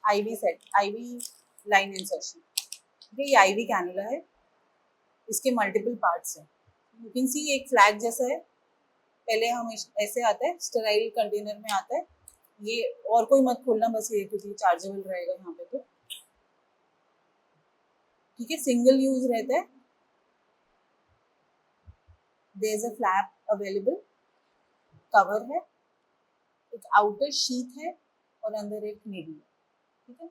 IV set, IV line insertion. ये IV cannula है, इसके मल्टीपल पार्ट्स हैं। यू कैन सी एक फ्लैग जैसा है, पहले हम ऐसे आता है, स्टेराइल कंटेनर में आता है ये, और कोई मत खोलना बस ये, क्योंकि चार्जेबल रहेगा यहाँ पे तो ठीक है, सिंगल यूज रहता है। There is a flap available, cover है, एक आउटर शीट है और अंदर एक नीडल है। ठीक है,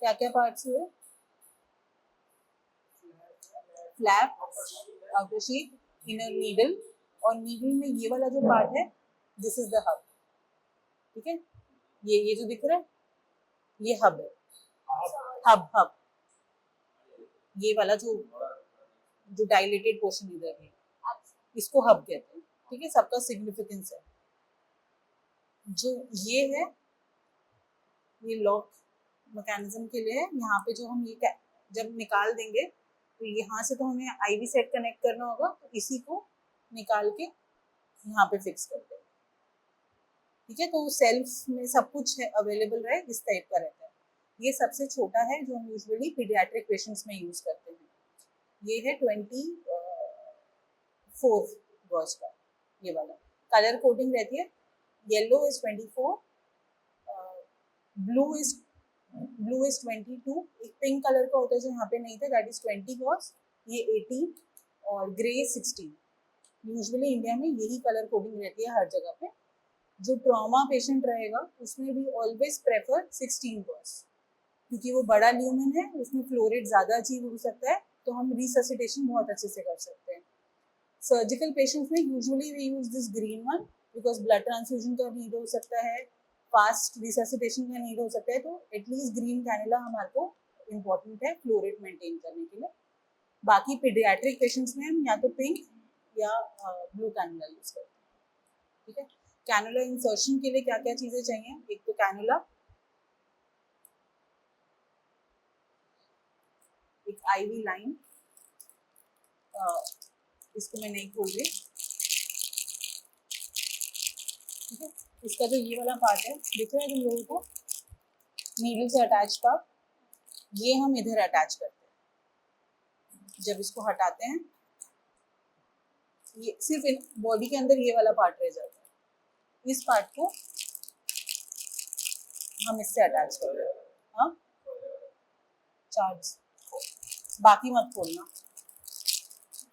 क्या क्या पार्ट्स हुए? Flap, outer sheath, inner needle, और नीडल में ये वाला जो पार्ट है दिस इज द हब। ठीक है, ये जो दिख रहा है ये हब है, हब हब, ये वाला जो डायलेटेड पोर्शन इधर है इसको हब कहते हैं। ठीक है, सबका सिग्निफिकेंस है। जो ये है ये लॉक मैकेनिज्म के लिए है। यहाँ पे जो हम ये जब निकाल देंगे तो यहाँ से तो हमें आईवी सेट कनेक्ट करना होगा, तो इसी को निकाल के यहाँ पे फिक्स कर देंगे। ठीक है, तो सेल्फ में सब कुछ है अवेलेबल रहे, इस टाइप का रहता है। ये सबसे छोटा है जो हम यूजुअली पीडियाट्रिक पेशेंट्स में यूज करते हैं। ये है 24 गॉज का, ये वाला कलर कोडिंग रहती है। येलो इज 24, ब्लू इज 22, एक पिंक कलर का होता है जो यहाँ पे नहीं था, दैट इज 20 गॉज, ये 18 और ग्रे 16। यूजुअली इंडिया में यही कलर कोडिंग रहती है हर जगह पे। जो ट्रॉमा पेशेंट रहेगा उसमें भी ऑलवेज प्रेफर 16 गॉज, क्योंकि वो बड़ा ल्यूमेन है, उसमें फ्लो रेट ज़्यादा अचीव हो सकता है, तो हम रिससिटेशन बहुत अच्छे से कर सकते हैं। सर्जिकल पेशेंट्स में usually we use this green one, because blood transfusion का नीड हो सकता है, फास्ट रिससिटेशन का नीड हो सकता है, तो एटलीस्ट ग्रीन कैनुला हमारे को इम्पॉर्टेंट है फ्लो रेट मेंटेन करने के लिए। बाकी पीडियाट्रिक पेशेंट्स में हम या तो पिंक या ब्लू कैनुला यूज करते हैं। ठीक है, कैनुला इंसर्शन के लिए क्या क्या चीज़ें चाहिए? एक तो कैनुला, एक आईवी लाइन, इसको मैं नहीं खोल रही। ठीक है, इसका जो ये वाला पार्ट है दिख रहा है तुम लोगों को, नीडल से अटैच पार्ट, ये हम इधर अटैच करते हैं। जब इसको हटाते हैं ये सिर्फ बॉडी के अंदर ये वाला पार्ट रह जाता है, इस पार्ट को हम इससे अटैच कर रहे हैं। हाँ, चार्ज, बाकी मत खोलना,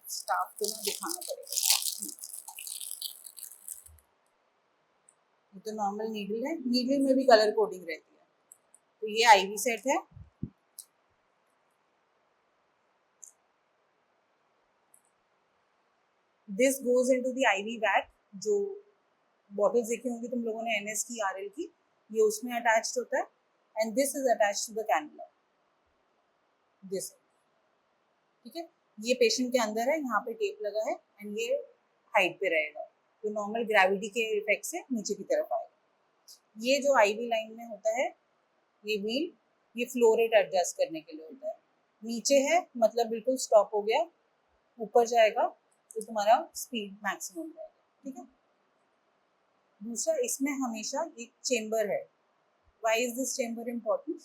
स्टाफ को ना दिखाना पड़ेगा। ये तो नॉर्मल नीडल है, नीडल में भी कलर कोडिंग रहती है। तो ये आईवी सेट है, this goes into the IV bag. जो बॉटल्स देखी होंगी तुम लोगों ने एनएस की, आरएल की, ये उसमें अटैच्ड होता है, and this is attached to the cannula, this. ठीक है, ये पेशेंट के अंदर है, यहाँ पे टेप लगा है, एंड ये हाइट पे रहेगा, तो नॉर्मल ग्रेविटी के इफेक्ट से नीचे की तरफ आएगा। ये जो आईवी लाइन में होता है ये व्हील, ये फ्लो रेट एडजस्ट करने के लिए होता है। नीचे है मतलब बिल्कुल स्टॉप हो गया, ऊपर जाएगा तो तुम्हारा स्पीड मैक्सिमम रहेगा। ठीक है, दूसरा इसमें हमेशा एक चेम्बर है। Why is this chamber important?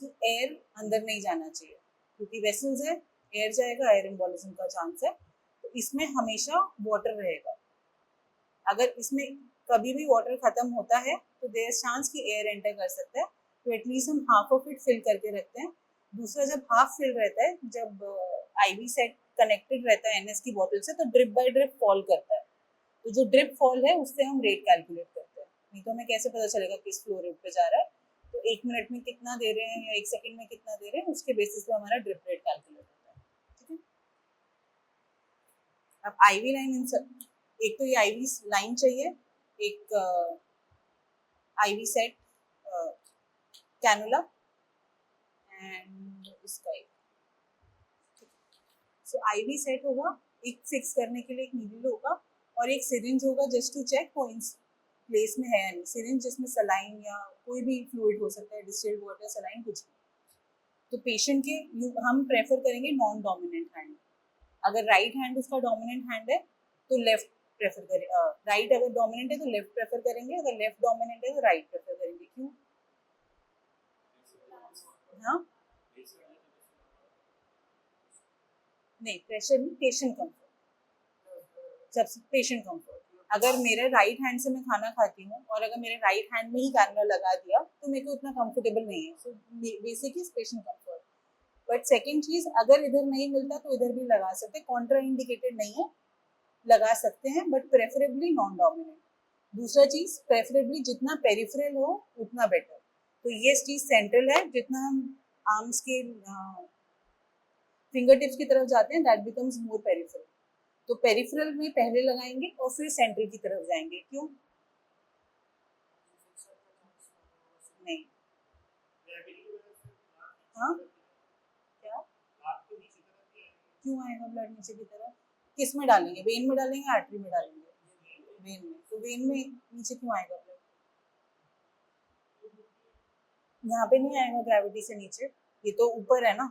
कि एयर अंदर नहीं जाना चाहिए, क्योंकि वेसल्स है, एयर जाएगा, एयर एम्बोलिज्म का चांस है, तो इसमें हमेशा वाटर रहेगा। अगर इसमें कभी भी वाटर खत्म होता है तो देयर चांस कि एयर एंटर कर सकता है, तो एटलीस्ट हम हाफ ऑफ इट फिल करके रखते हैं। दूसरा, जब हाफ फिल रहता है, जब आईवी सेट कनेक्टेड रहता है एनएस की बोतल से, तो ड्रिप बाय ड्रिप फॉल करता है, तो जो ड्रिप फॉल है उससे हम रेट कैलकुलेट करते हैं। नहीं तो हमें कैसे पता चलेगा किस फ्लो रेट पे जा रहा है? तो 1 मिनट में कितना दे रहे हैं या 1 सेकंड में कितना दे रहे हैं, उसके बेसिस पे हमारा ड्रिप रेट कैलकुलेट होता है। ठीक है, अब आईवी लाइन, एक तो ये आईवी लाइन चाहिए, एक आईवी सेट कैनुला, एंड इसका एक, सो आईवी सेट होगा, एक फिक्स करने के लिए एक नीडल होगा, और एक सिरिंज होगा जस्ट टू चेक वो प्लेस में है या नहीं। सिरिंज जिसमें सलाइन या कोई भी फ्लूइड हो सकता है, डिस्टिल्ड वाटर, सलाइन, कुछ भी। तो पेशेंट के हम प्रेफर करेंगे नॉन डोमिनेंट हैंड। अगर राइट हैंड उसका डोमिनेंट हैंड है तो लेफ्ट प्रेफर करें, राइट अगर डोमिनेंट है तो लेफ्ट प्रेफर करेंगे, अगर लेफ्ट डोमिनेंट है तो राइट प्रेफर करेंगे। क्यों? नहीं, प्रेशर नहीं, पेशेंट कंफर्ट, सबसे पेशेंट कंफर्ट। अगर मेरे राइट हैंड से मैं खाना खाती हूँ और अगर मेरे राइट हैंड में ही कैमरा लगा दिया तो मेरे को इतना कंफर्टेबल नहीं है। So basic is patient comfort. But second चीज, अगर इधर नहीं मिलता तो इधर भी लगा सकते, कॉन्ट्रा इंडिकेटेड नहीं है, लगा सकते हैं, बट प्रेफरेबली नॉन डोमिनेंट। दूसरा चीज, प्रेफरेबली जितना पेरिफेरल हो उतना बेटर। तो ये चीज सेंट्रल है, जितना हम आर्म्स के फिंगर टिप्स की तरफ जाते हैं दैट बिकम्स मोर पेरिफेरल। तो पेरिफेरल में पहले लगाएंगे और फिर सेंट्रल की तरफ जाएंगे। क्यों? नहीं। हाँ, क्या? क्यों आएगा ब्लड नीचे की तरफ? किस में डालेंगे, वेन में डालेंगे, आर्टरी में डालेंगे? वेन में। तो वेन में नीचे क्यों आएगा ब्लड? यहाँ पे नहीं आएगा ग्रेविटी से नीचे, ये तो ऊपर है ना।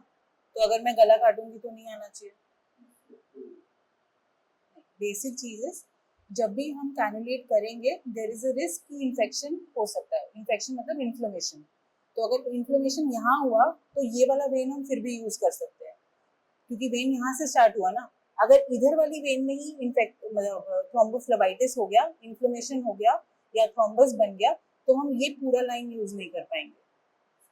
तो अगर मैं गला काटूंगी तो नहीं आना चाहिए। बेसिक चीजेस, जब भी हम कैनुलेट करेंगे देयर इज अ रिस्क कि इन्फेक्शन हो सकता है। इन्फेक्शन मतलब इन्फ्लेमेशन। तो अगर इन्फ्लेमेशन यहाँ हुआ तो ये वाला वेन हम फिर भी यूज कर सकते हैं, क्योंकि वेन यहाँ से स्टार्ट हुआ ना। अगर इधर वाली वेन में ही इन्फेक्ट मतलब थ्रोम्बोफ्लेबाइटिस हो गया, इन्फ्लेमेशन हो गया या थ्रोम्बस बन गया, तो हम ये पूरा लाइन यूज नहीं कर पाएंगे,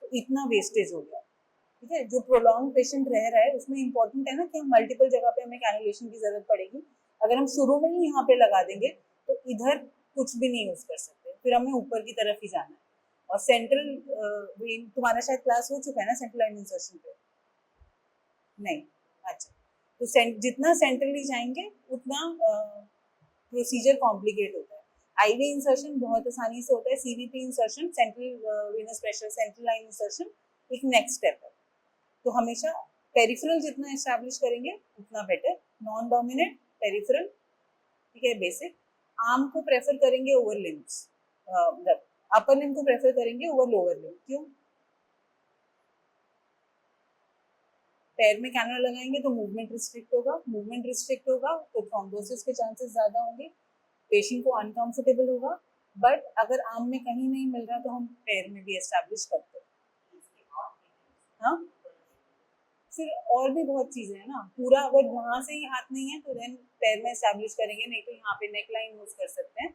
तो इतना वेस्टेज हो गया। ठीक है, जो प्रोलॉन्ग पेशेंट रह रहा है उसमें इंपॉर्टेंट है ना कि हम मल्टीपल जगह पे हमें कैनुलेशन की जरूरत पड़ेगी। अगर हम शुरू में ही यहाँ पे लगा देंगे तो इधर कुछ भी नहीं यूज कर सकते, फिर हमें ऊपर की तरफ ही जाना है। और सेंट्रल वेन तुम्हारा शायद क्लास हो चुका है ना सेंट्रल लाइन इंसर्शन पे? नहीं। अच्छा, तो जितना सेंट्रली जाएंगे उतना प्रोसीजर कॉम्प्लिकेट होता है। आईवी इंसर्शन बहुत आसानी से होता है, CVP insertion, central venous pressure central line insertion एक नेक्स्ट स्टेप है। तो हमेशा पेरिफेरल जितना एस्टैब्लिश करेंगे उतना बेटर। नॉन डोमिनेंट, पेरिफेरल, ठीक है, बेसिक। आर्म को प्रेफर करेंगे ओवर लिम्स, मतलब अपर लिम्ब को प्रेफर करेंगे ओवर लोअर लिम्ब। क्यों? पैर में कैनुला लगाएंगे तो मूवमेंट रिस्ट्रिक्ट होगा, मूवमेंट रिस्ट्रिक्ट होगा तो थ्रोम्बोसिस के चांसेस ज्यादा होंगे, पेशेंट को अनकंफर्टेबल होगा। बट अगर आर्म में कहीं नहीं मिल रहा तो हम पैर में भी एस्टैब्लिश करते हैं। हाँ, फिर और भी बहुत चीजें हैं ना। पूरा अगर वहां से ही हाथ नहीं है तो देन पैर में एस्टैब्लिश करेंगे, नहीं तो यहाँ पे नेक लाइन यूज कर सकते हैं।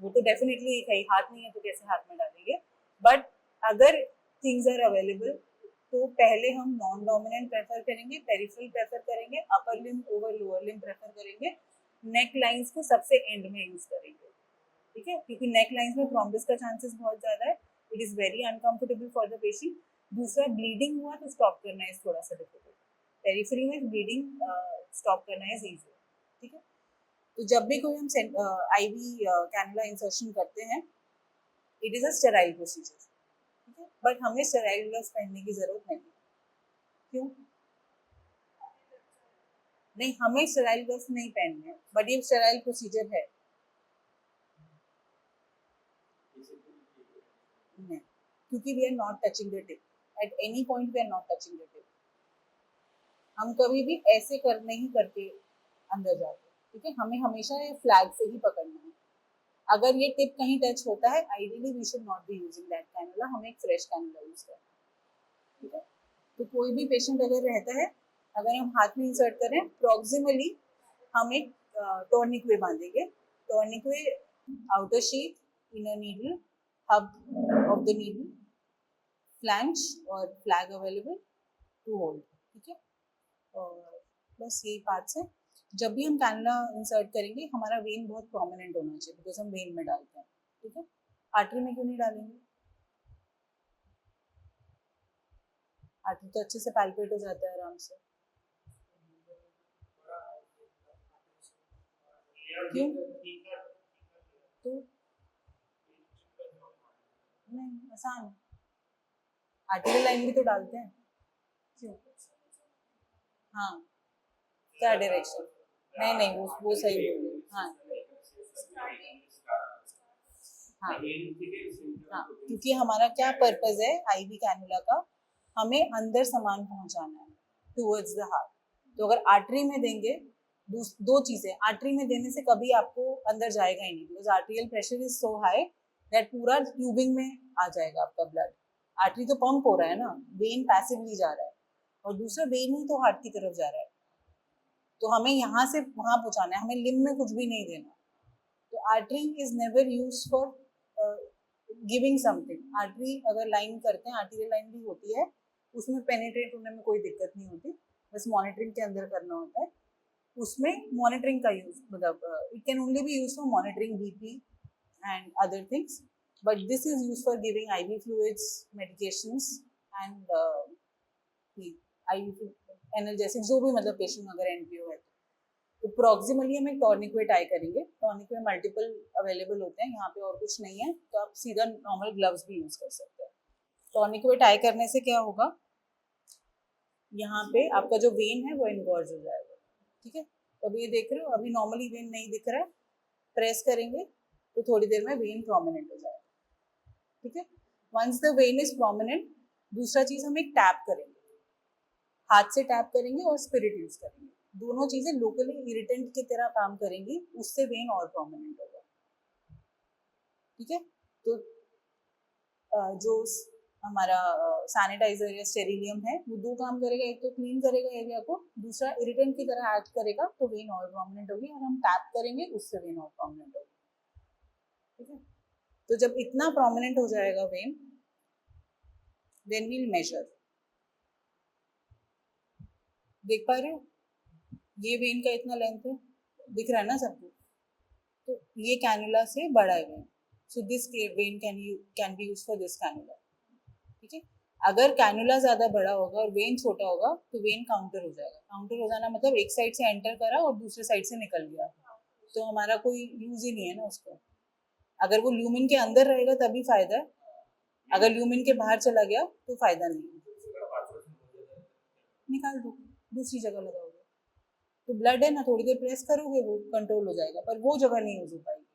वो तो डेफिनेटली एक है, हाथ नहीं है तो कैसे हाथ में डालेंगे। बट अगर थिंग्स आर अवेलेबल तो पहले हम नॉन डोमिनेंट प्रेफर करेंगे, पेरिफेरल प्रेफर करेंगे, upper limb over lower limb prefer करेंगे, नेक लाइंस को सबसे एंड में यूज करेंगे। ठीक है, क्योंकि नेक लाइंस में थ्रोम्बस का चांसेस बहुत ज्यादा है, it is very uncomfortable for the patient. दूसरा, ब्लीडिंग हुआ तो स्टॉप करना इज थोड़ा सा डिफिकल्ट, पेरिफेरी में ब्लीडिंग स्टॉप करना इज इजी। ठीक है, तो जब भी कोई हम आईवी कैनुला इंसर्शन करते हैं it is a sterile procedure. ठीक है, बट हमें स्टेराइल ग्लव्स पहनने की जरूरत नहीं है। क्यों? नहीं, हमें स्टेराइल ग्लव्स नहीं पहनने हैं, बट ये स्टेराइल प्रोसीजर है। नहीं, क्योंकि we are not touching the tip, at any point we are not touching the tip. हम कभी भी ऐसे कर नहीं करके अंदर जाते। ठीक है, हमें हमेशा ये फ्लैग से ही पकड़ना है। अगर ये टिप कहीं टच होता है ideally we should not be using that cannula, हमें एक फ्रेश कैनुला यूज करना है। ठीक है, तो कोई भी पेशेंट अगर रहता है, अगर हम हाथ में इंसर्ट करें प्रॉक्सिमली, हम एक टॉर्निक्वे बांधेंगे। Tourniquet, outer sheath, inner needle, hub of the needle, flange और फ्लैग अवेलेबल टू होल्ड। ठीक है, और बस यही पार्ट्स है। जब भी हम कैनुला इंसर्ट करेंगे हमारा वेन बहुत प्रोमिनेंट होना चाहिए, बिकॉज हम वेन में डालते हैं। ठीक है, आर्टरी में क्यों नहीं डालेंगे? आर्टरी तो अच्छे से पैल्पेट हो जाता है आराम से। क्यों? तो नहीं, आसान है, आर्टरी लाइन भी तो डालते हैं। क्यों? हाँ, क्या डायरेक्शन? नहीं नहीं, वो सही बोल। हाँ हाँ हाँ, क्योंकि हमारा क्या पर्पज है आईवी कैनुला का, हमें अंदर सामान पहुंचाना है टूवर्ड्स द हार्ट। तो अगर आर्टरी में देंगे, दो चीजें, आर्टरी में देने से कभी आपको अंदर जाएगा ही नहीं, because arterial pressure is so high that पूरा ट्यूबिंग में आ जाएगा आपका ब्लड। आर्टरी तो पंप हो रहा है ना, वेन पैसिवली जा रहा है, और दूसरा वेन ही तो हार्ट की तरफ जा रहा है। तो हमें यहाँ से वहाँ पहुँचाना है, हमें लिम्ब में कुछ भी नहीं देना। तो artery is never use for giving something. Artery अगर लाइन करते हैं, आर्टीरियल लाइन भी होती है, उसमें पेनिट्रेट होने में कोई दिक्कत नहीं होती, बस मॉनिटरिंग के अंदर करना होता है। उसमें मॉनिटरिंग का यूज मतलब it can only be use for monitoring BP and other things, but this is use for giving IV fluids, medications and IV analgesic, जो भी मतलब पेशेंट अगर एनपीओ है तो प्रॉक्सिमली हम एक टॉर्निक्वेट आई करेंगे। टॉर्निक्वेट मल्टीपल अवेलेबल होते हैं, यहाँ पे और कुछ नहीं है तो आप सीधा नॉर्मल ग्लव्स भी यूज कर सकते हैं। टॉर्निक्वेट आई करने से क्या होगा, यहाँ पे आपका जो वेन है वो इनगॉर्ज हो जाएगा, ठीक है। तो अभी ये देख रहे हो, अभी नॉर्मली वेन नहीं दिख रहा है, प्रेस करेंगे तो थोड़ी देर में वेन प्रोमिनेंट हो जाएगा, ठीक है। Once the vein is prominent, दूसरा चीज हम एक टैप करेंगे, हाथ से टैप करेंगे और स्पिरिट यूज करेंगे, दोनों चीजें लोकली इरिटेंट की तरह काम करेंगी, उससे वेन और प्रोमिनेंट होगा, ठीक है। तो जो हमारा सैनिटाइजर या स्टेरिलियम है वो दो काम करेगा, एक तो क्लीन करेगा एरिया को, दूसरा इरिटेंट की तरह एक्ट करेगा, तो वेन और प्रोमिनेंट होगी, और हम टैप करेंगे उससे वेन और प्रोमिनेंट होगी, ठीक है। तो जब इतना प्रोमिनेंट हो जाएगा वेन, देन वील मेजर। देख पा रहे हो, ये वेन का इतना लेंथ है, दिख रहा है ना सबको, तो ये कैनुला से बड़ा है when, so this when can be use for this cannula, ठीक है। अगर कैनुला ज्यादा बड़ा होगा और वेन छोटा होगा तो वेन काउंटर हो जाएगा। काउंटर हो जाना मतलब एक साइड से एंटर करा और दूसरे साइड से निकल गया, तो हमारा कोई यूज ही नहीं है ना उसका। अगर वो ल्यूमिन के अंदर रहेगा तभी फायदा है, अगर ल्यूमिन के बाहर चला गया तो फायदा नहीं है, निकाल दो, दूसरी जगह लगाओगे। तो ब्लड है ना, थोड़ी देर प्रेस करोगे वो कंट्रोल हो जाएगा, पर वो जगह नहीं यूज हो पाएगी,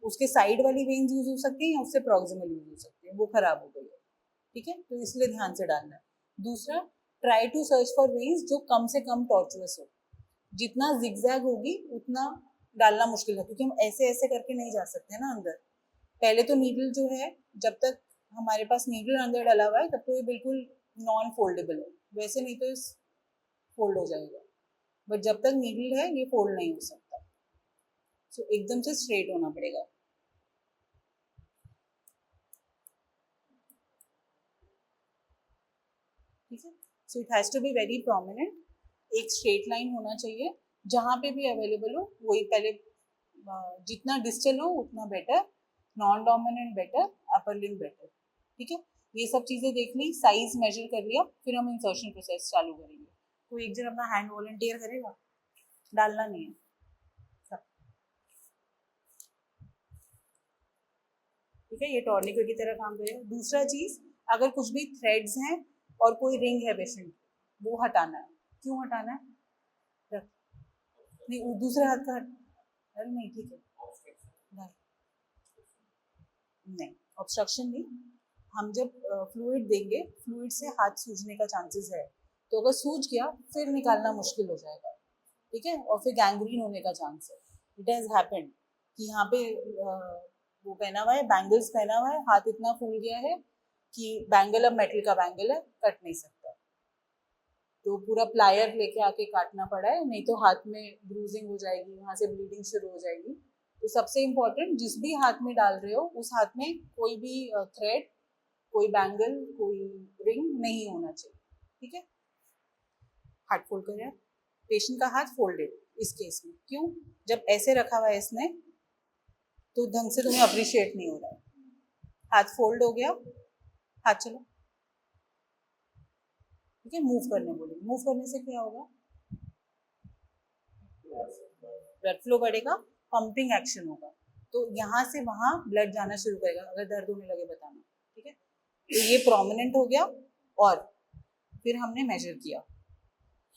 उसके साइड वाली वेन्स यूज हो सकती है या उससे प्रॉक्सिमल यूज हो सकती है, वो खराब हो गई है, ठीक है। तो इसलिए ध्यान से डालना है। दूसरा, try to search for veins जो कम से कम टॉर्चुअस हो, जितना जिगजैग होगी उतना डालना मुश्किल है, क्योंकि हम ऐसे ऐसे करके नहीं जा सकते ना अंदर। पहले तो नीडल जो है, जब तक हमारे पास नीडल अंदर डाला हुआ है तब तो ये बिल्कुल नॉन फोल्डेबल है, वैसे नहीं तो फोल्ड हो जाएगा, बट जब तक नीडल है ये फोल्ड नहीं हो सकता, सो एकदम से स्ट्रेट होना पड़ेगा, ठीक है। So it has to be very prominent, एक स्ट्रेट लाइन होना चाहिए, जहाँ पे भी अवेलेबल हो वही पहले, जितना डिस्टल हो उतना better, non dominant better, upper limb better, ठीक है। ये सब चीजें देख ली, साइज मेजर कर लिया, फिर हम इंसर्शन प्रोसेस चालू करेंगे। तो एक जन अपना हैंड वॉलंटियर करेगा, डालना नहीं है सब, ठीक है। ये टॉर्निक्वेट की तरह काम करेगा। दूसरा चीज, अगर कुछ भी थ्रेड्स हैं और कोई रिंग है पेशेंट, वो हटाना है। क्यों हटाना है? रख, नहीं दूसरे हाथ का अरे नहीं, ठीक है, नहीं नहीं, ऑब्स्ट्रक्शन नहीं। हम जब फ्लूइड देंगे, फ्लूइड से हाथ सूजने का चांसेस है, तो अगर सूज गया फिर निकालना मुश्किल हो जाएगा, ठीक है, और फिर गैंग्रीन होने का चांस है। इट हैज हैपेंड कि यहाँ पे वो पहना हुआ है, बैंगल्स पहना हुआ है, हाथ इतना फूल गया है कि बैंगल अब मेटल का बैंगल है, कट नहीं सकता, तो पूरा प्लायर लेके आके काटना पड़ा है, नहीं तो हाथ में ब्रूजिंग हो जाएगी, वहां से ब्लीडिंग शुरू हो जाएगी। तो सबसे इम्पोर्टेंट, जिस भी हाथ में डाल रहे हो उस हाथ में कोई भी थ्रेड, कोई बैंगल, कोई रिंग नहीं होना चाहिए, ठीक है। हाथ फोल्ड करें, पेशेंट का हाथ फोल्डेड इस केस में, क्यों? जब ऐसे रखा हुआ है इसने तो ढंग से तुम्हें अप्रिशिएट नहीं हो रहा है, हाथ फोल्ड हो गया, हाथ चलो, ठीक है। मूव करने बोलेंगे, मूव करने से क्या होगा, ब्लड फ्लो बढ़ेगा, पंपिंग एक्शन होगा, तो यहाँ से वहां ब्लड जाना शुरू करेगा, अगर दर्द होने लगे बताना, ठीक है। तो ये प्रोमिनेंट हो गया, और फिर हमने मेजर किया,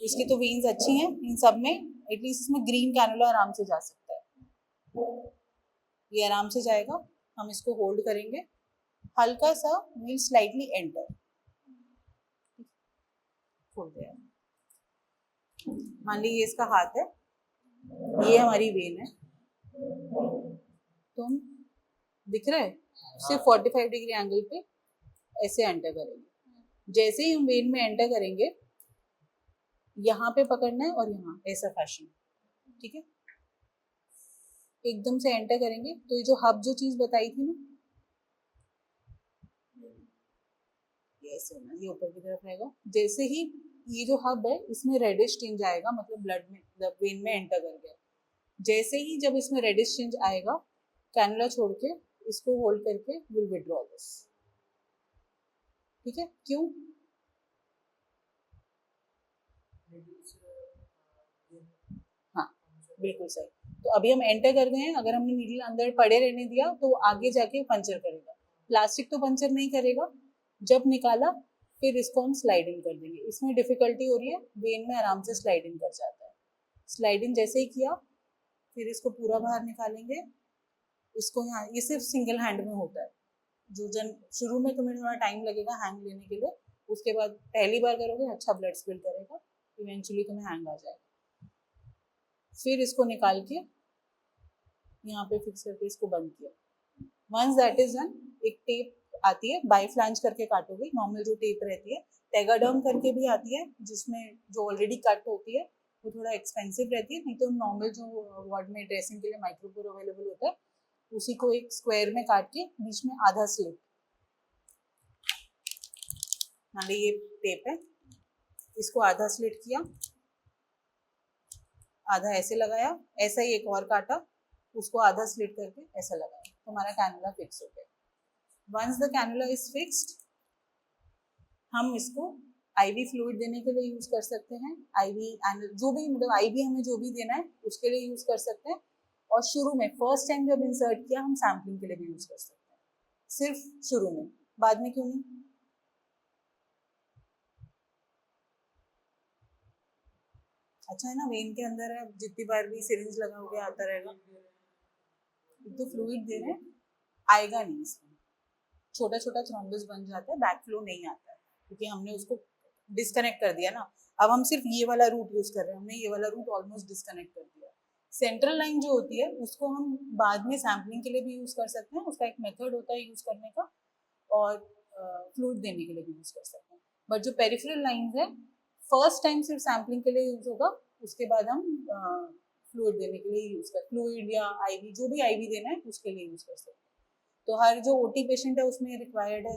इसकी तो वेन्स अच्छी हैं, इन सब में एटलीस्ट इसमें ग्रीन कैनुला आराम से जा सकता है, ये आराम से जाएगा। हम इसको होल्ड करेंगे, हल्का सा वील स्लाइटली एंटर, खोल दिया। मान ली ये इसका हाथ है, ये हमारी वेन है, तो हम दिख रहा है सिर्फ 45 डिग्री एंगल पे ऐसे एंटर करेंगे। जैसे ही हम वेन में एंटर करेंगे, यहाँ पे पकड़ना है और यहाँ ऐसा फैशन, ठीक है। एकदम से एंटर करेंगे तो ये जो हब जो चीज बताई थी ना, ये ऐसे होना, ये ऊपर की तरफ रहेगा। जैसे ही ये जो हब है इसमें रेडिश टिंज आएगा, मतलब ब्लड में, वेन में एंटर कर गया। जैसे ही जब इसमें रेडिश टिंज आएगा, कैनुला छोड़ के इसको होल्ड करके विल विड्रॉ दिस, ठीक है। क्यों? हाँ, बिल्कुल सही। तो अभी हम एंटर कर गए हैं, अगर हमने नीडल अंदर पड़े रहने दिया तो आगे जाके पंचर करेगा। प्लास्टिक तो पंचर नहीं करेगा। जब निकाला फिर इसको हम स्लाइडिंग कर देंगे। इसमें डिफिकल्टी हो रही है, वेन में आराम से स्लाइडिंग कर जाता है। स्लाइडिंग जैसे ही किया फिर इसको पूरा बाहर निकालेंगे। इसको यहाँ, ये सिर्फ सिंगल हैंड में होता है। जो जन शुरू में तुम्हें थोड़ा टाइम लगेगा हैंग लेने के लिए, उसके बाद पहली बार करोगे अच्छा ब्लड स्पिल करेगा, इवेंचुअली तुम्हें हैंग आ जाएगा। फिर इसको निकाल के यहाँ पे फिक्स करके इसको बंद किया। वंस दैट इज डन, एक टेप आती है, बाई फ्लैंज करके काटोगे, नॉर्मल जो टेप रहती है। टेगाडर्म करके भी आती है जिसमें जो ऑलरेडी कट होती है, वो थोड़ा एक्सपेंसिव रहती है। नहीं तो नॉर्मल जो वार्ड में ड्रेसिंग के लिए माइक्रोपोर अवेलेबल होता है, उसी को एक स्क्वायर में काट के बीच में आधा स्लिट, मान ली ये टेप है, इसको आधा स्लिट किया, आधा ऐसे लगाया, ऐसा ही एक और काटा, उसको आधा स्लिट करके ऐसा लगाया, तो हमारा कैनुला फिक्स हो गया। Once the cannula is fixed, हम इसको आईवी फ्लूइड देने के लिए यूज कर सकते हैं। आईवी जो भी, मतलब आईवी हमें जो भी देना है उसके लिए यूज कर सकते हैं। और शुरू में फर्स्ट टाइम जब इंसर्ट किया, हम सैम्पलिंग के लिए भी यूज कर सकते हैं, सिर्फ शुरू में, बाद में क्यों नहीं? अच्छा है ना, वेन के अंदर है, जितनी बार भी सिरिंज लगा हुआ आता रहेगा। तो फ्लूइड दे रहे हैं, आएगा नहीं इसमें, छोटा छोटा थ्रोम्बस बन जाता है, बैक फ्लो नहीं आता है, क्योंकि हमने उसको डिस्कनेक्ट कर दिया ना। अब हम सिर्फ ये वाला रूट यूज कर रहे हैं, हमने ये वाला रूट ऑलमोस्ट डिस्कनेक्ट कर दिया। सेंट्रल लाइन जो होती है उसको हम बाद में सैम्पलिंग के लिए भी यूज कर सकते हैं, उसका एक मेथड होता है यूज करने का, और फ्लूइड देने के लिए भी यूज कर सकते हैं। बट जो पेरिफेरल लाइन है, फर्स्ट टाइम सिर्फ सैम्पलिंग के लिए यूज होगा, उसके बाद हम फ्लूइड देने के लिए यूज कर, फ्लूइड या आईवी, जो भी आईवी देना है उसके लिए यूज कर सकते हैं। तो हर जो ओटी पेशेंट है उसमें रिक्वायर्ड है,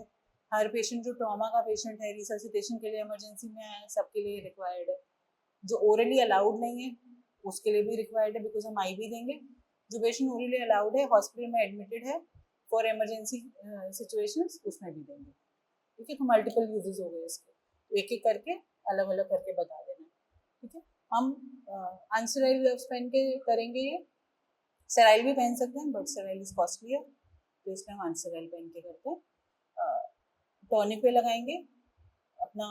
हर पेशेंट जो ट्रॉमा का पेशेंट है, रिससिटेशन के लिए इमरजेंसी में है, सबके लिए रिक्वायर्ड है। जो ओरली अलाउड नहीं है उसके लिए भी रिक्वायर्ड है, बिकॉज हम आईवी देंगे। जो पेशेंट ओरली अलाउड है, हॉस्पिटल में एडमिटेड है फॉर इमरजेंसी सिचुएशंस, उसमें भी देंगे। ठीक है, तो मल्टीपल यूजेस हो गए इसके, तो एक एक करके अलग अलग करके बता देना। ठीक है, हम अनस्टेराइल ग्लव्स पहन के करेंगे ये, स्टेराइल भी पहन सकते हैं बट स्टेराइल इज कॉस्टली है, तो इसलिए हम अनस्टेराइल पहन के करते हैं। टॉनिक पे लगाएंगे, अपना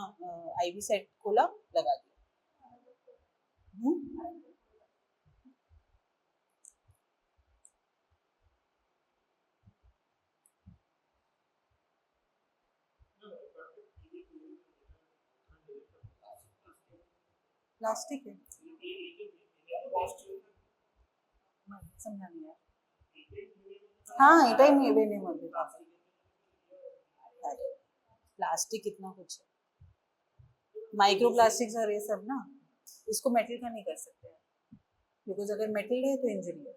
आईवी सेट खोला, लगा दिया। प्लास्टिक है, समझा नहीं यार। हाँ, এটা মেবে নেই মধ্যে प्लास्टिक कितना कुछ है, माइक्रो प्लास्टिक्स और ये सब ना, इसको मेटल का नहीं कर सकते हैं, बिकॉज अगर मेटल है तो इंजरी है।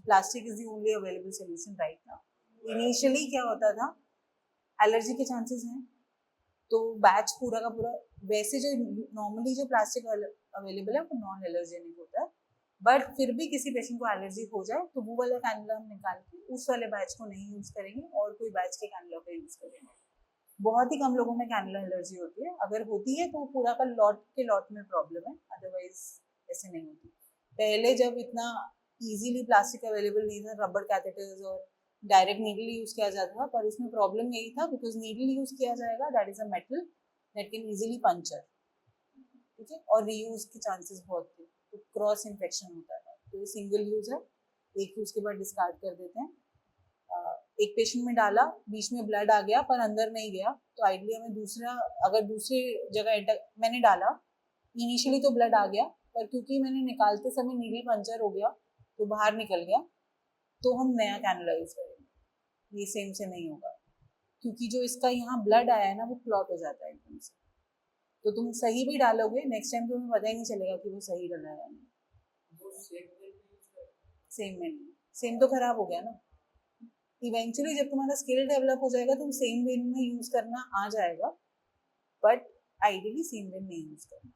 Plastic is the only available solution right now. Initially क्या होता था, एलर्जी के चांसेस हैं, तो बैच पूरा का पूरा, वैसे जो नॉर्मली जो प्लास्टिक अवेलेबल है वो नॉन एलर्जेनिक होता है, बट फिर भी किसी पेशेंट को एलर्जी हो जाए तो वो वाला कैनुला हम निकाल के उस वाले बैच को नहीं यूज करेंगे और कोई बैच के कैनुला का यूज करेंगे। बहुत ही कम लोगों में कैनुला एलर्जी होती है, अगर होती है तो पूरा का लॉट के लॉट में प्रॉब्लम है, अदरवाइज ऐसे नहीं होती। पहले जब इतना इजीली प्लास्टिक अवेलेबल नहीं था, रबर कैथेटर्स और डायरेक्ट नीडल यूज किया जाता था, पर उसमें प्रॉब्लम यही था, बिकॉज नीडल यूज किया जाएगा, that is a metal that can easily puncture, ठीक है, और रीयूज के चांसेस बहुत थे, तो क्रॉस इन्फेक्शन होता था। तो ये सिंगल यूज है, एक यूज के बाद डिस्कार्ड कर देते हैं। एक पेशेंट में डाला, बीच में ब्लड आ गया पर अंदर नहीं गया, तो आइडियली हमें दूसरा, अगर दूसरी जगह मैंने डाला, इनिशियली तो ब्लड आ गया, पर क्योंकि मैंने निकालते समय नीडल पंचर हो गया तो बाहर निकल गया, तो हम नया कैनुला यूज करेंगे, ये सेम से नहीं होगा, क्योंकि जो इसका यहाँ ब्लड आया है ना वो क्लॉट हो जाता है एकदम से, तो तुम सही भी डालोगे, नेक्स्ट टाइम तुम्हें पता ही नहीं चलेगा कि वो सही डला है या नहीं। सेम में नहीं, सेम तो खराब हो गया ना। इवेंचुअली जब तुम्हारा स्किल डेवलप हो जाएगा तुम सेम वे में यूज करना आ जाएगा, बट आइडियली सेम वे नहीं यूज करना।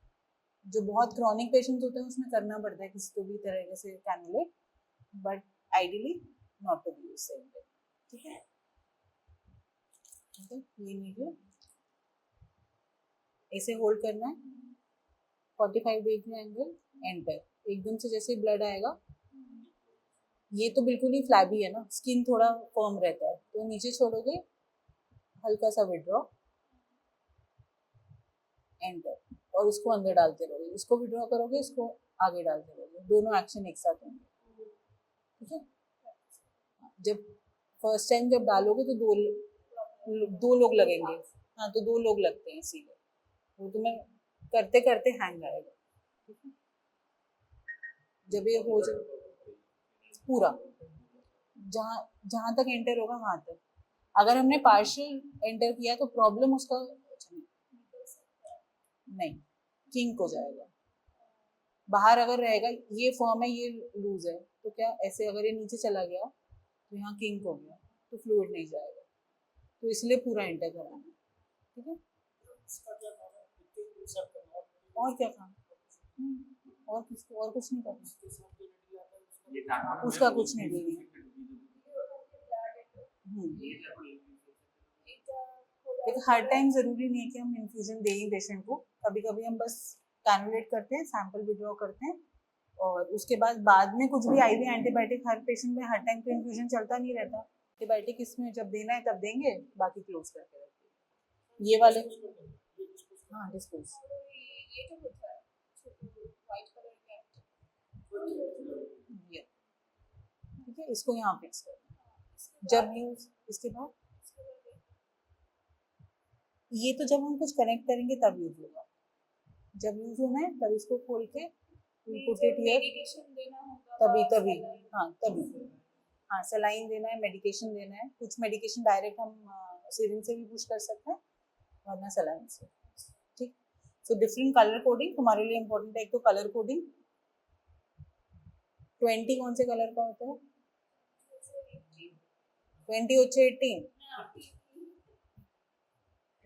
जो बहुत क्रॉनिक पेशेंट्स होते हैं उसमें करना पड़ता है किसी को भी तरह से cannulate, but ideally not to be use same way. ठीक है, ये नीडल ऐसे होल्ड करना है 45 डिग्री एंगल, एंटर। एकदम से जैसे ब्लड आएगा, ये तो बिल्कुल ही फ्लैबी है ना, स्किन थोड़ा फर्म रहता है, तो नीचे छोड़ोगे, हल्का सा विड्रॉ, एंटर, और इसको अंदर डालते रहोगे, इसको विड्रॉ करोगे, इसको आगे डालते रहोगे, दोनों एक्शन एक साथ होंगे। ठीक है, जब फर्स्ट टाइम जब डालोगे तो दो लोग लगेंगे। हाँ, तो 2 लोग लगते हैं सीधे, वो तुम्हें करते करते हैंग आएगा। ठीक है, जब ये हो जाए पूरा, जहाँ जहाँ तक एंटर होगा वहां तक। अगर हमने पार्शियल एंटर किया तो प्रॉब्लम उसका नहीं, किंक हो जाएगा। बाहर अगर रहेगा, ये फॉर्म है, ये लूज है, तो क्या ऐसे अगर ये नीचे चला गया तो यहाँ किंक हो गया, तो फ्लूइड नहीं जाएगा, तो इसलिए पूरा एंटर कराना। ठीक है, और क्या काम, और कुछ नहीं करना, उसका कुछ नहीं देना। देखो हर टाइम जरूरी नहीं है कि हम इन्फ्यूजन दें पेशेंट को, कभी कभी हम बस कैनुलेट करते हैं, सैंपल विड्रॉ करते हैं, और उसके बाद में कुछ भी आईवी एंटीबायोटिक, हर पेशेंट में हर टाइम तो इन्फ्यूजन चलता नहीं रहता, एंटीबायोटिक इसमें जब देना है तब देंगे, बाकी क्लोज करके रखेंगे। ये वाले हाँ डिस्पोज, ठीक है, इसको यहाँ फिक्स कर जब यूज, इसके बाद ये तो जब हम कुछ कनेक्ट करेंगे तब यूज होगा, जब यूज होना है तब इसको खोल के पुट इट हियर, तभी हाँ तभी, हाँ सलाइन देना है, मेडिकेशन देना है, कुछ मेडिकेशन डायरेक्ट हम सिरिंज से भी पुश कर सकते हैं, वरना सलाइन से। ठीक, सो डिफरेंट कलर कोडिंग तुम्हारे लिए इम्पोर्टेंट है। एक तो कलर कोडिंग, 20 कौन से कलर का होता है, 20 వచ్చే 18,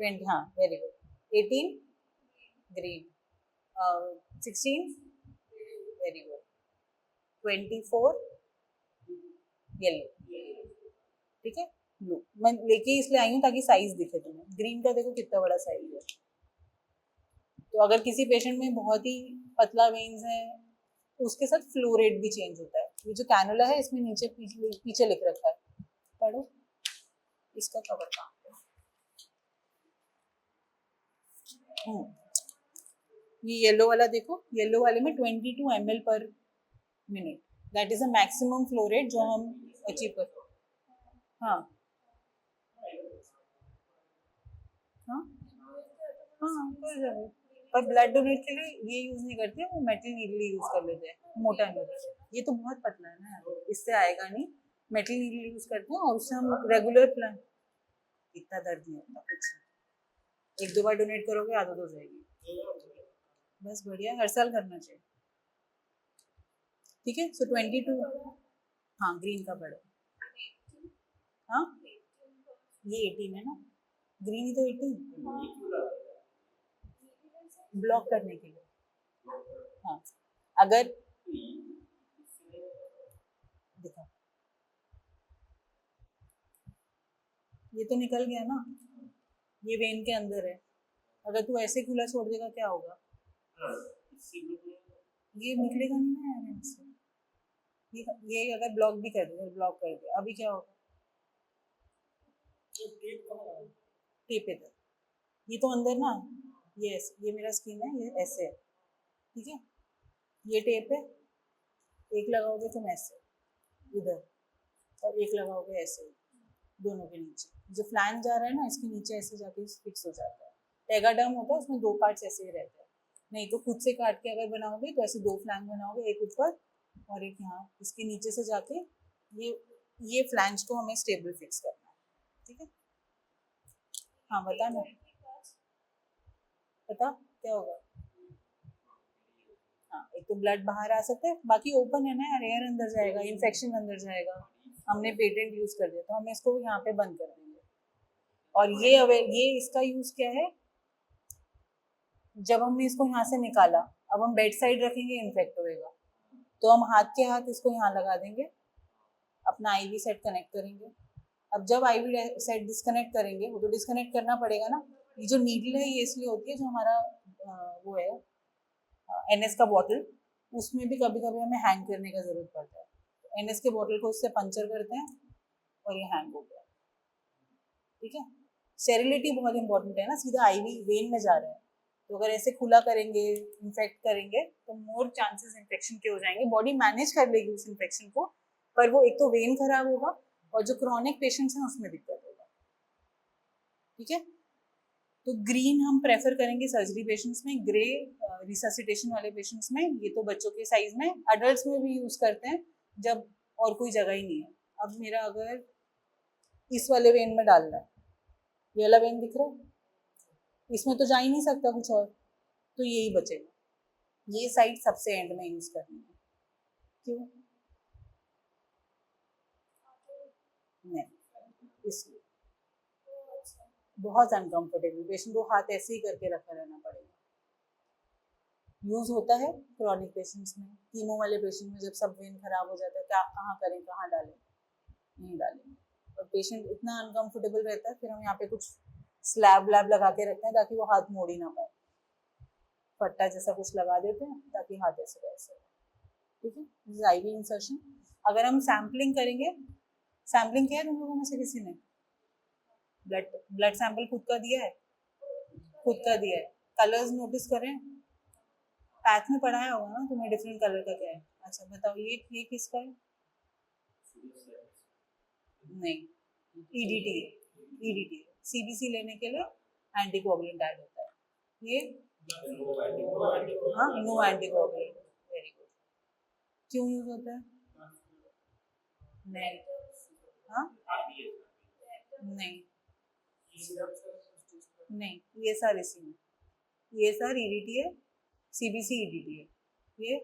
20 हाँ very good, 18 green, 16 very good, 24 yellow. ठीक है, ब्लू मैं लेके इसलिए आई हूँ ताकि साइज दिखे तुम्हें, ग्रीन का देखो कितना बड़ा साइज है। तो अगर किसी पेशेंट में बहुत ही पतला वेन्स है, उसके साथ फ्लो रेट भी चेंज होता है। ये जो कैनुला है इसमें नीचे पीछे लिख रखा है, पढ़ो इसका कवर काम है। ये येलो वाला देखो, येलो वाले में 22 ml पर minute, that is a maximum flow rate जो हम अचीव करते हैं। हाँ हाँ हाँ कर जाए, पर ब्लड डोनेट के लिए ये यूज नहीं करते, वो मेटल नीडल यूज कर लेते हैं, मोटा नीडल। ये तो बहुत पतला है ना, इससे आएगा नहीं, मेटल नीडल यूज करते हैं, और उससे हम रेगुलर प्लान, इतना दर्द नहीं होता कुछ, 1-2 बार डोनेट करोगे आदत हो जाएगी। बस बढ़िया, हर साल करना चाहिए। ठीक है, सो 22, हाँ ग्रीन का बड़ा, हाँ ये 18 है ना, ग्रीन ही तो 18 ब्लॉक करने के लिए। हाँ अगर देखो ये तो निकल गया ना, ये वेन के अंदर है, अगर तू ऐसे खुला छोड़ देगा क्या होगा, ये निकलेगा नहीं ना यार इससे, ये अगर ब्लॉक भी कर दे, ब्लॉक कर दे, अभी क्या होगा, टेप इधर, ये तो अंदर ना, ये मेरा स्किन है, ये ऐसे है, ठीक है, ये टेप है, एक लगाओगे तुम ऐसे इधर, और एक लगाओगे ऐसे दोनों के नीचे, जो फ्लैंज जा रहा है ना इसके नीचे ऐसे जाके फिक्स हो जाता है। टेगाडर्म होता है उसमें 2 पार्ट्स ऐसे ही रहते हैं, नहीं तो खुद से काट के अगर बनाओगे तो ऐसे 2 फ्लैंज बनाओगे, एक ऊपर और एक यहाँ, इसके नीचे से जाके ये फ्लैंज को हमें स्टेबल फिक्स करना है। ठीक है, हाँ बता ना, पता क्या होगा? हाँ, एक तो ब्लड बाहर आ सकता है, बाकी ओपन है ना यार, एयर अंदर जाएगा, इन्फेक्शन अंदर जाएगा। हमने पेटेंट यूज कर दिया तो हम इसको यहाँ पे बंद कर देंगे। और ये इसका यूज क्या है, जब हमने इसको यहाँ से निकाला, अब हम बेड साइड रखेंगे, इन्फेक्ट होएगा, तो हम हाथ के हाथ इसको यहाँ लगा देंगे, अपना आईवी सेट कनेक्ट करेंगे। अब जब आईवी सेट डिस्कनेक्ट करेंगे, वो तो डिस्कनेक्ट करना पड़ेगा ना। ये जो नीडल है ये इसलिए होती है, जो हमारा वो है एनएस का बॉटल, उसमें भी कभी कभी हमें हैंग करने का जरूरत पड़ता है। एनएस के बॉटल को उससे पंचर करते हैं और ये हैंग हो गया। ठीक है, स्टेरिलिटी बहुत इंपॉर्टेंट है ना, सीधा आईवी वेन में जा रहा है, तो अगर ऐसे खुला करेंगे, इन्फेक्ट करेंगे, तो मोर चांसेस इन्फेक्शन के हो जाएंगे। बॉडी मैनेज कर लेगी उस इन्फेक्शन को, पर वो एक तो वेन खराब होगा और जो क्रॉनिक पेशेंट्स हैं उसमें दिक्कत होगा। ठीक है, तो ग्रीन हम प्रेफर करेंगे सर्जरी पेशेंट्स में, ग्रे रिससिटेशन वाले पेशेंट्स में, ये तो बच्चों के साइज में, अडल्ट्स में भी यूज करते हैं जब और कोई जगह ही नहीं है। अब मेरा अगर इस वाले वेन में डालना है, ये वाला वेन दिख रहा है, इसमें तो जा ही नहीं सकता कुछ और, तो यही बचेगा। ये साइड सबसे एंड में यूज करनी है। क्यों? नहीं, इसलिए बहुत अनकंफर्टेबल, पेशेंट को हाथ ऐसे ही करके रखा रहना पड़ेगा। यूज होता है क्रॉनिक पेशेंट्स में, कीमो वाले पेशेंट में, जब सब वेन खराब हो जाता है, क्या कहाँ करें, कहाँ डालें, नहीं डालेंगे। और पेशेंट इतना अनकंफर्टेबल रहता है, फिर हम यहाँ पे कुछ स्लैब लैब लगा के रखते हैं ताकि वो हाथ मोड़ ही ना पाए, फट्टा जैसा कुछ लगा देते हैं ताकि हाथ ऐसे वैसे। ठीक है, आईवी इंसर्शन। अगर हम सैम्पलिंग करेंगे, सैम्पलिंग किया है तुम लोगों में से किसी ने? ब्लड सैंपल खुद का दिया है? खुद का दिया है। कलर्स नोटिस करें, पैथ में पढ़ाया होगा ना तुम्हें, डिफरेंट कलर का क्या है। अच्छा बताओ, ये किसका है? नहीं, ईडीटी, ईडीटी सीबीसी लेने के लिए एंटीकोगुलेंट ऐड होता है। ये हाँ, नो एंटीकोगुलेंट, वेरी गुड। क्यों यूज होता है? नहीं, हाँ, नहीं, नहीं, ये सर इसी में, ये सर ईडीटी है, सीबीसी ईडीटी है ये।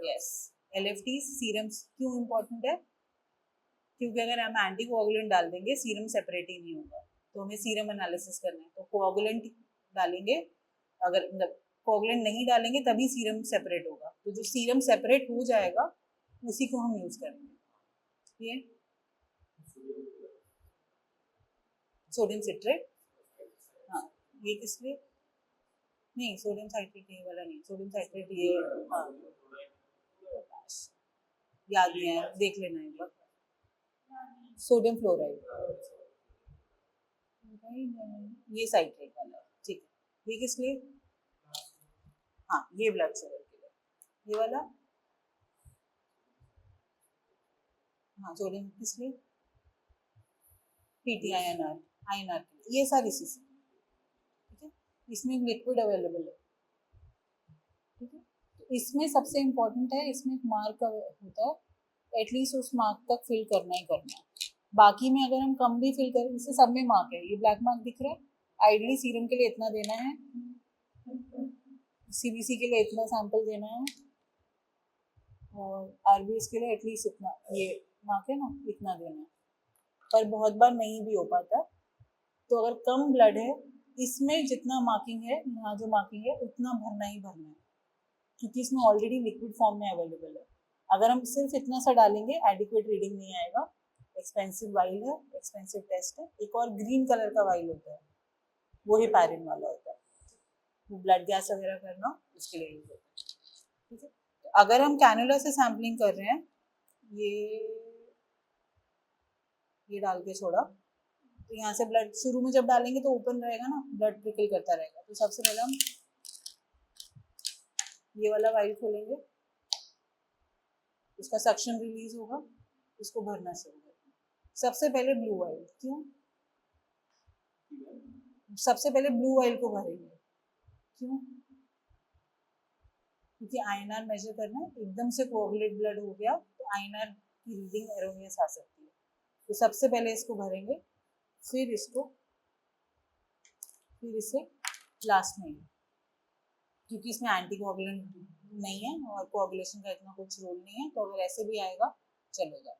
यस, एलएफटी सीरम्स क्यों इम्पोर्टेंट है? क्योंकि अगर हम एंटीकोगुलेंट डाल देंगे, सीरम सेपरेट ही नहीं होगा, तो हमें सीरम एनालिसिस करना है, तो कोगुलेंट डालेंगे। अगर मतलब कोगुलेंट नहीं डालेंगे तभी सीरम सेपरेट होगा, तो जो सीरम सेपरेट हो जाएगा उसी को हम यूज करेंगे। ये सोडियम सिट्रेट, हाँ, ये किस लिए? नहीं, सोडियम साइट्रेट ये वाला नहीं, सोडियम साइट्रेट ये, हाँ, याद नहीं है, देख लेना एक बार। सोडियम फ्लोराइड, ये साइट्रेट वाला, ठीक है। ये किस लिए? हाँ, ये ब्लड शुगर के लिए, ये वाला, हाँ, सोडियम किस लिए? पीटी आईएनआर, आईएनआर के लिए, ये सारी इसी से। ठीक है, इसमें लिक्विड अवेलेबल है। ठीक है, तो इसमें सबसे इम्पोर्टेंट है, इसमें एक मार्क होता है, एटलीस्ट उस मार्क तक फिल करना ही करना है। बाकी में अगर हम कम भी फिल करें, इससे सब में मार्क है, ये ब्लैक मार्क दिख रहा है, आइडली सीरम के लिए इतना देना है, सीबीसी के लिए इतना सैंपल देना है, और आरबीएस के लिए एटलीस्ट इतना, ये मार्क है ना, इतना देना है। पर बहुत बार नहीं भी हो पाता, तो अगर कम ब्लड है, इसमें जितना मार्किंग है, यहाँ जो मार्किंग है उतना भरना ही भरना है, क्योंकि इसमें ऑलरेडी लिक्विड फॉर्म में अवेलेबल है। अगर हम सिर्फ इतना सा डालेंगे, एडिक्वेट रीडिंग नहीं आएगा। एक्सपेंसिव वाइल है, एक्सपेंसिव टेस्ट है। एक और ग्रीन कलर का वाइल होता है, वो हेपारिन वाला होता है, वो ब्लड गैस वगैरह करना उसके लिए यूज होता है। ठीक है, तो अगर हम कैनुला से सैम्पलिंग कर रहे हैं, ये डाल के छोड़ा, तो यहाँ से ब्लड शुरू में जब डालेंगे तो ओपन रहेगा ना, ब्लड ट्रिकल करता रहेगा। तो सबसे पहले हम ये वाला वाइल खोलेंगे, उसका सक्शन रिलीज होगा, इसको भरना शुरू करेंगे। सबसे पहले ब्लू वाइल, क्यों? सबसे पहले ब्लू वाइल को भरेंगे, क्यों? क्योंकि आईएनआर मेजर करना है, एकदम से कोगुलेट ब्लड हो गया तो आईएनआर की रीडिंग एरोनियस आ सकती है, तो सबसे पहले इसको भरेंगे, फिर इसे लास्ट में, क्योंकि इसमें एंटी कोगुलेंट नहीं है और कोगुलेशन का इतना कुछ रोल नहीं है, तो अगर ऐसे भी आएगा चलेगा।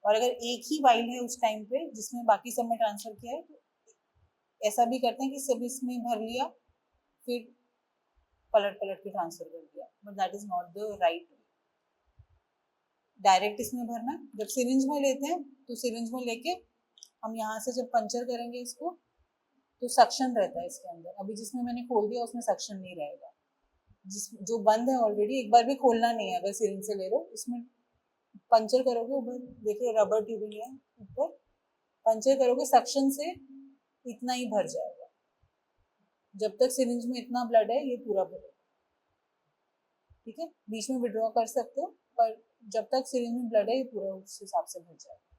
और अगर एक ही वाइल है उस टाइम पे जिसमें बाकी सब में ट्रांसफर किया है, तो ऐसा भी करते हैं कि सब इसमें भर लिया फिर पलट पलट के ट्रांसफर कर दिया, but that is not the right way. Direct इसमें भरना, जब सिरिंज में लेते हैं तो सिरिंज में लेके हम यहाँ से जब पंचर करेंगे इसको तो सक्शन रहता है इसके अंदर। अभी जिसमें मैंने खोल दिया उसमें सक्शन नहीं रहेगा, जो बंद है ऑलरेडी एक बार भी खोलना नहीं है। अगर सिरिंज से ले लो, इसमें पंचर करोगे, ऊपर देख रहे हो रबर ट्यूबिंग है, ऊपर पंचर करोगे सक्शन से इतना ही भर जाएगा। जब तक सिरिंज में इतना ब्लड है ये पूरा भरेगा, ठीक है। बीच में विड्रॉ कर सकते हो, पर जब तक सिरिंज में ब्लड है ये पूरा उस हिसाब से भर जाएगा,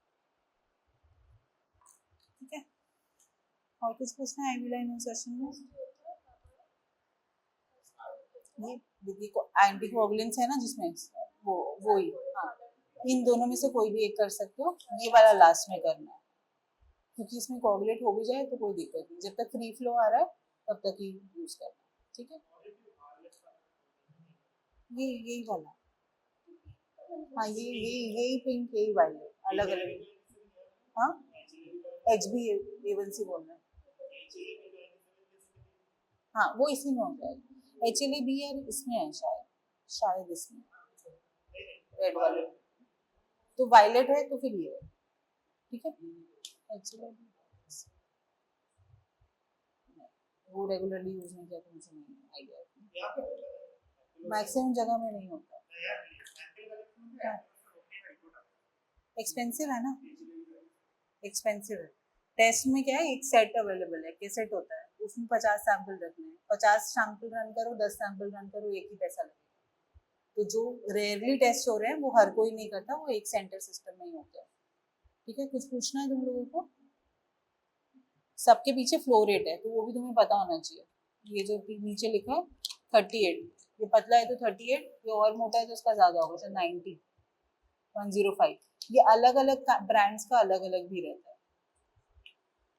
ठीक है। और कुछ पूछना है आईवी सेशन में? ये देखिए एंटीकोगुलेंट्स है ना जिसमें, वो ही, हाँ, इन दोनों में से कोई भी एक कर सकते हो। ये वाला लास्ट में करना है, क्योंकि इसमें कोगुलेट हो भी जाए तो कोई दिक्कत नहीं, जब तक फ्री फ्लो आ रहा है तब तक ही यूज करना है, ठीक है। ये यही वाला, हाँ, यही पिंक, यही वाला, अलग अलग। हाँ, HbA1c बोलना है, हाँ वो इसी में हो जाएगा। HLA-BR इसमें है शायद, शायद इसमें रेड वाले, तो वायलेट है तो फिर ये है, ठीक है। HLA वो रेगुलरली यूज नहीं किया तो मुझे नहीं आइडिया, मैक्सिमम जगह में नहीं होता। एक्सपेंसिव है ना, एक्सपेंसिव है। टेस्ट में क्या है, एक सेट अवेलेबल है, कैसेट होता है, उसमें 50 सैंपल रखने हैं, 50 सैंपल रन करो, 10 सैंपल रन करो, एक ही पैसा लगेगा। तो जो रेयरली टेस्ट हो रहे हैं वो हर कोई नहीं करता, वो एक सेंटर सिस्टम में ही होता है, ठीक है। कुछ पूछना है तुम लोगों को? सबके पीछे फ्लो रेट है तो वो भी तुम्हें पता होना चाहिए। ये जो नीचे लिखा है 38, ये पतला है तो 38, ये और मोटा है तो उसका ज्यादा होगा, तो 90, 105। ये अलग अलग ब्रांड्स का अलग अलग भी रहता है,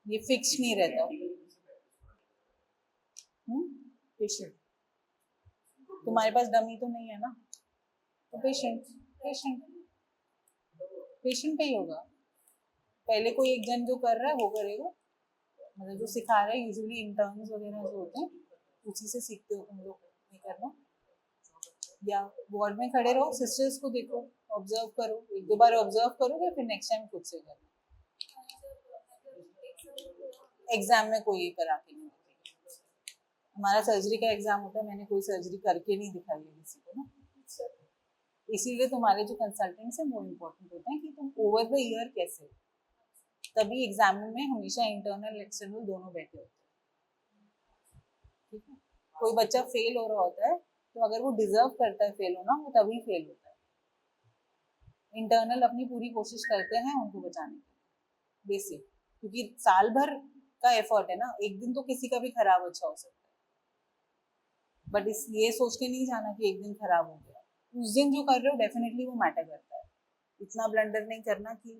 ये फिक्स नहीं रहता। पेशेंट, तुम्हारे पास डमी तो नहीं है ना, तो पेशेंट पेशेंट पेशेंट पे ही होगा। पहले कोई एक जन जो कर रहा है वो करेगा, मतलब जो सिखा रहा है, यूजुअली इंटर्न्स वगैरह जो होते हैं उसी से सीखते हो तुम लोग ये करना। या वार्ड में खड़े रहो, सिस्टर्स को देखो, ऑब्जर्व करो, एक दो बार ऑब्जर्व करोगे फिर नेक्स्ट टाइम खुद से करना। एग्जाम में कोई करा के नहीं देखेगा। हमारा सर्जरी का एग्जाम होता है, मैंने कोई सर्जरी करके नहीं दिखाई है किसी को ना, इसीलिए तुम्हारे जो कंसल्टेंट्स हैं वो इम्पोर्टेंट होते हैं कि तुम ओवर द ईयर कैसे, तभी एग्जाम में हमेशा इंटरनल एक्सटर्नल दोनों बैठे होते हैं, ठीक है। कोई बच्चा फेल हो रहा होता है तो अगर वो डिजर्व करता है फेल होना, वो तभी फेल होता है। इंटरनल अपनी पूरी कोशिश करते हैं उनको बचाने की, बेसिक, क्योंकि साल भर का एफर्ट है ना, एक दिन तो किसी का भी खराब अच्छा हो सकता है, बट इस ये सोच के नहीं जाना कि एक दिन खराब हो गया, उस दिन जो कर रहे हो डेफिनेटली वो मैटर करता है। इतना ब्लंडर नहीं करना कि